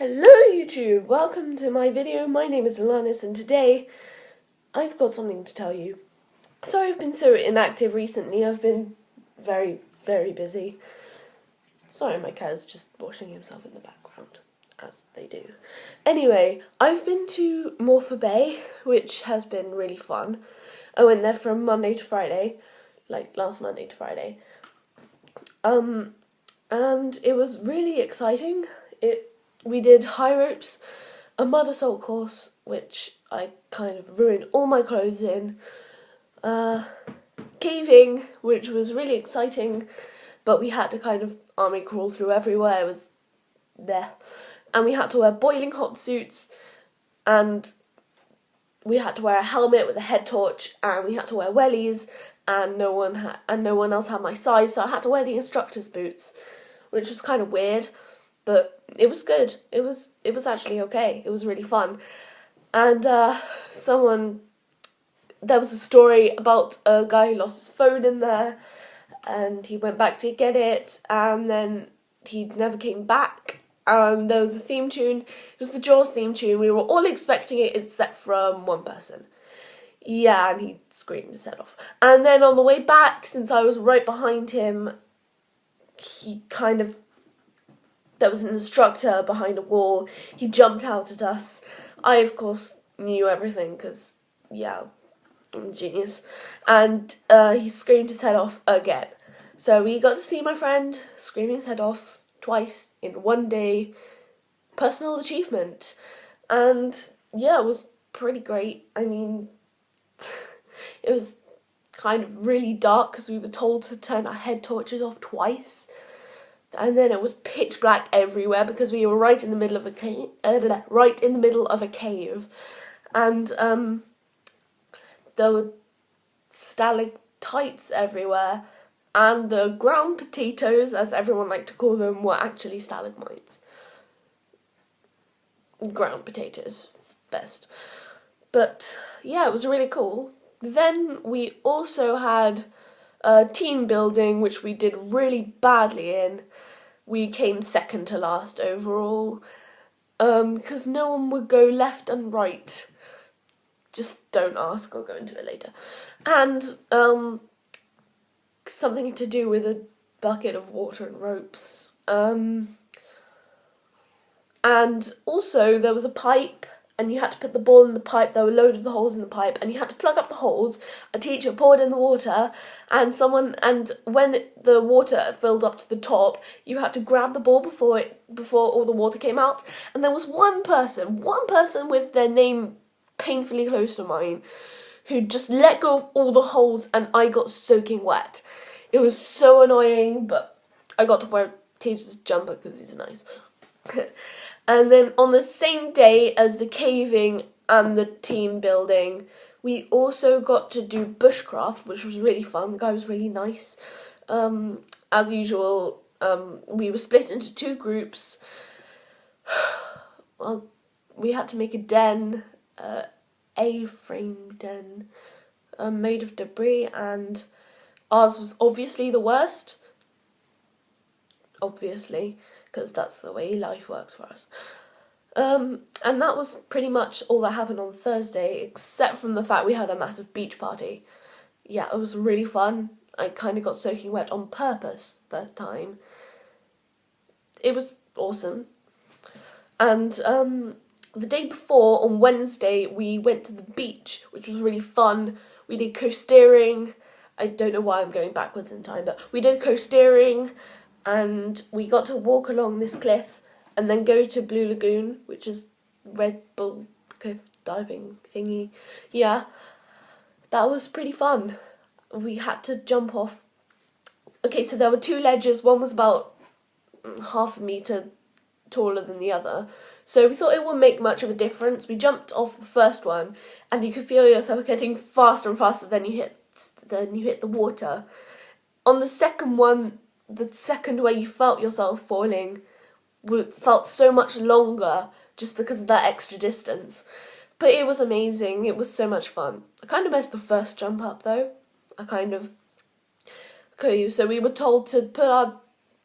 Hello YouTube, welcome to my video. My name is Alanis and today I've got something to tell you. Sorry I've been so inactive recently, I've been very busy. Sorry, my cat is just washing himself in the background, as they do. Anyway, I've been to Morfa Bay, which has been really fun. I went there from Monday to Friday, like last Monday to Friday. And it was really exciting. We did high ropes, a mud assault course, which I kind of ruined all my clothes in, caving, which was really exciting, but we had to kind of army crawl through everywhere. It was there, and we had to wear boiling hot suits, and we had to wear a helmet with a head torch, and we had to wear wellies, and no one else had my size, so I had to wear the instructor's boots, which was kind of weird. But it was good. It was actually okay. It was really fun. And there was a story about a guy who lost his phone in there, and he went back to get it, and then he never came back. And there was a theme tune. It was the Jaws theme tune. We were all expecting it except from one person. Yeah, and he screamed his head off. And then on the way back, since I was right behind him, there was an instructor behind a wall. He jumped out at us. I, of course, knew everything because, yeah, I'm a genius. And he screamed his head off again. So we got to see my friend screaming his head off twice in one day. Personal achievement. And, yeah, it was pretty great. I mean, it was kind of really dark because we were told to turn our head torches off twice. And then it was pitch black everywhere because we were right in the middle of a cave. And there were stalactites everywhere, and the ground potatoes, as everyone liked to call them, were actually stalagmites. Ground potatoes is best. But yeah, it was really cool. Then we also had team building, which we did really badly in. We came second to last overall, because no one would go left and right. Just don't ask, I'll go into it later. And something to do with a bucket of water and ropes. And also there was a pipe, and you had to put the ball in the pipe. There were a load of the holes in the pipe, and you had to plug up the holes. A teacher poured in the water, and when the water filled up to the top, you had to grab the ball before all the water came out. And there was one person with their name painfully close to mine, who just let go of all the holes, and I got soaking wet. It was so annoying, but I got to wear a teacher's jumper because he's nice. And then on the same day as the caving and the team building, we also got to do bushcraft, which was really fun. The guy was really nice. As usual, we were split into two groups. Well, we had to make a den, A-frame den, made of debris, and ours was obviously the worst. Obviously, because that's the way life works for us. And that was pretty much all that happened on Thursday, except from the fact we had a massive beach party. Yeah, it was really fun. I kind of got soaking wet on purpose that time. It was awesome. And the day before, on Wednesday, we went to the beach, which was really fun. We did coasteering. I don't know why I'm going backwards in time, but we did coasteering. And we got to walk along this cliff and then go to Blue Lagoon, which is Red Bull cliff diving thingy. Yeah, that was pretty fun. We had to jump off. Okay, so there were two ledges. One was about half a metre taller than the other. So we thought it wouldn't make much of a difference. We jumped off the first one, and you could feel yourself getting faster and faster. Then you hit the water. On the second one, the second way you felt yourself falling felt so much longer just because of that extra distance. But it was amazing. It was so much fun. I kind of missed the first jump up though. So we were told to put our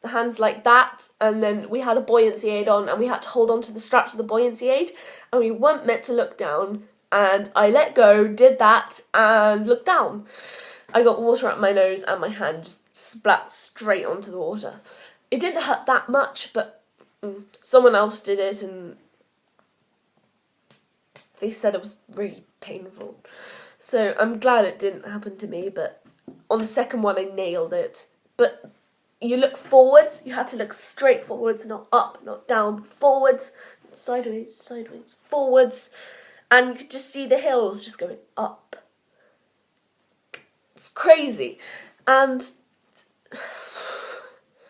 hands like that, and then we had a buoyancy aid on, and we had to hold on to the straps of the buoyancy aid, and we weren't meant to look down, and I let go, did that, and looked down. I got water up my nose, and my hand just splat straight onto the water. It didn't hurt that much, but someone else did it, and they said it was really painful. So I'm glad it didn't happen to me, but on the second one I nailed it. But you look forwards, you had to look straight forwards, not up, not down, but forwards, sideways, sideways, forwards, and you could just see the hills just going up. It's crazy, and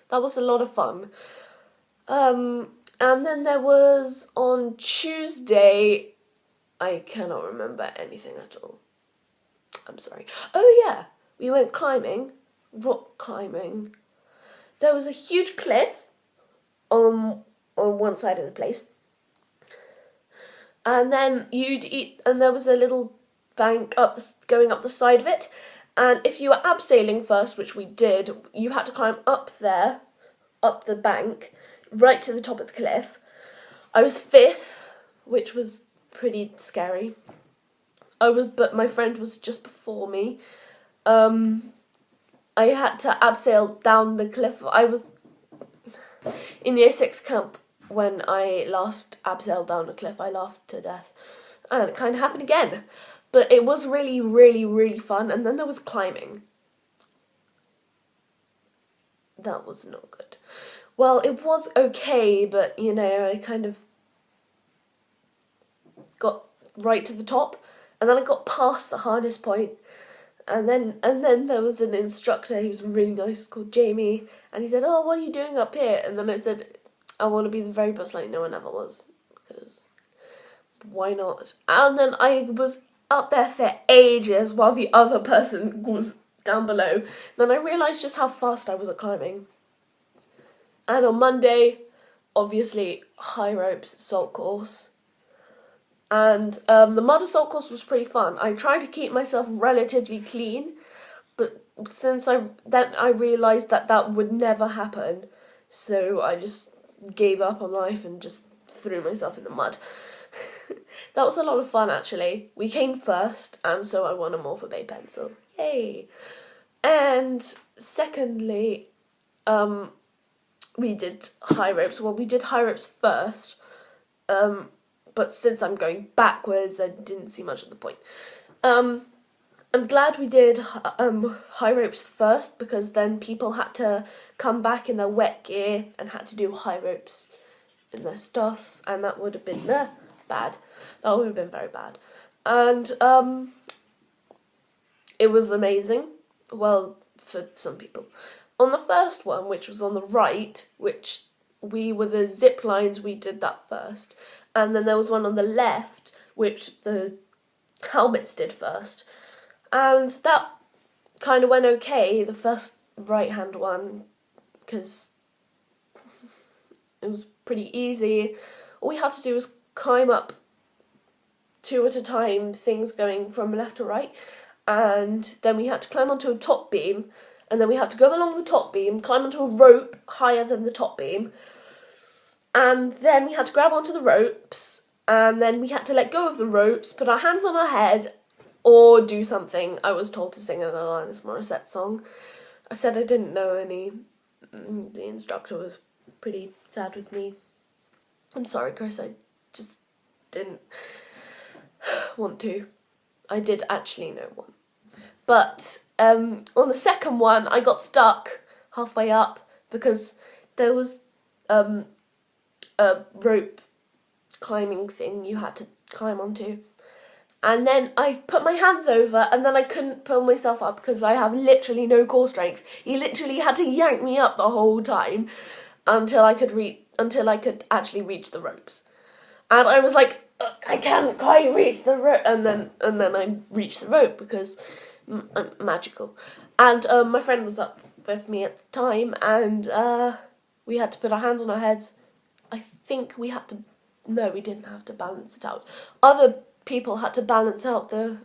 that was a lot of fun. And then there was, on Tuesday, I cannot remember anything at all. I'm sorry. Oh yeah, we went climbing, rock climbing. There was a huge cliff on one side of the place, and then and there was a little bank going up the side of it. And if you were abseiling first, which we did, you had to climb up there, up the bank, right to the top of the cliff. I was 5th, which was pretty scary. But my friend was just before me. I had to abseil down the cliff. I was in year 6 camp when I last abseiled down a cliff. I laughed to death, and it kind of happened again. But it was really, really, really fun. And then there was climbing. That was not good. Well, it was okay, but, you know, I kind of got right to the top, and then I got past the harness point, and then there was an instructor. He was really nice, called Jamie, and he said, "Oh, what are you doing up here?" And then I said, "I want to be the very best like no one ever was, because why not?" And then I was up there for ages while the other person was down below. Then I realised just how fast I was at climbing. And on Monday, obviously, high ropes, salt course. And the mud assault course was pretty fun. I tried to keep myself relatively clean, but since I realised that would never happen, so I just gave up on life and just threw myself in the mud. That was a lot of fun, actually. We came first, and so I won a Morfa Bay pencil. Yay! And secondly, we did high ropes. Well, we did high ropes first, but since I'm going backwards, I didn't see much of the point. I'm glad we did high ropes first, because then people had to come back in their wet gear and had to do high ropes in their stuff, and that would have been bad. That would have been very bad. And it was amazing. Well, for some people. On the first one, which was on the right, which we were the zip lines, we did that first. And then there was one on the left, which the helmets did first. And that kind of went okay, the first right-hand one, because it was pretty easy. All we had to do was climb up 2 at a time, things going from left to right, and then we had to climb onto a top beam, and then we had to go along the top beam, climb onto a rope higher than the top beam, and then we had to grab onto the ropes, and then we had to let go of the ropes, put our hands on our head, or do something. I was told to sing an Alanis Morissette song. I said I didn't know any. The instructor was pretty sad with me. I'm sorry, Chris, I just didn't want to. I did actually know one. But on the second one, I got stuck halfway up because there was a rope climbing thing you had to climb onto. And then I put my hands over, and then I couldn't pull myself up because I have literally no core strength. He literally had to yank me up the whole time until I could actually reach the ropes. And I was like, I can't quite reach the rope, and then I reached the rope because I'm magical. And my friend was up with me at the time, and we had to put our hands on our heads. I think we didn't have to balance it out. Other people had to balance out the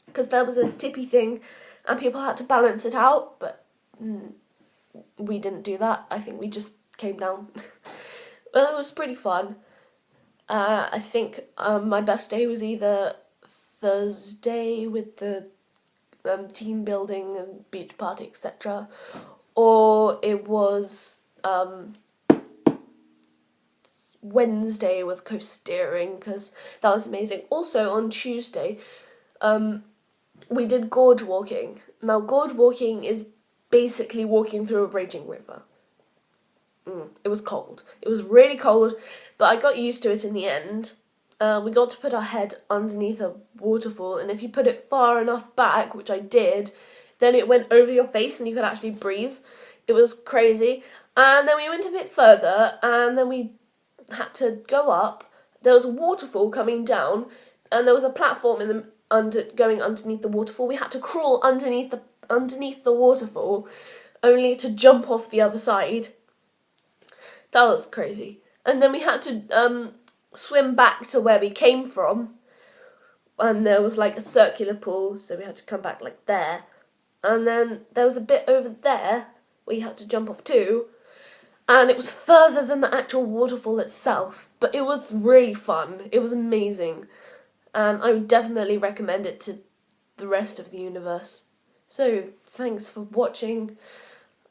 because there was a tippy thing, and people had to balance it out, but we didn't do that. I think we just came down. Well, it was pretty fun. I think my best day was either Thursday with the team building and beach party, etc., or it was Wednesday with co-steering, because that was amazing. Also on Tuesday, we did gorge walking. Now, gorge walking is basically walking through a raging river. It was cold. It was really cold, but I got used to it in the end. We got to put our head underneath a waterfall, and if you put it far enough back, which I did, then it went over your face and you could actually breathe. It was crazy. And then we went a bit further, and then we had to go up. There was a waterfall coming down, and there was a platform going underneath the waterfall. We had to crawl underneath the waterfall, only to jump off the other side. That was crazy. And then we had to swim back to where we came from, and there was like a circular pool, so we had to come back like there. And then there was a bit over there we had to jump off too, and it was further than the actual waterfall itself, but it was really fun. It was amazing, and I would definitely recommend it to the rest of the universe. So thanks for watching.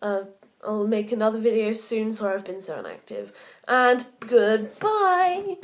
I'll make another video soon. Sorry I've been so inactive, and goodbye.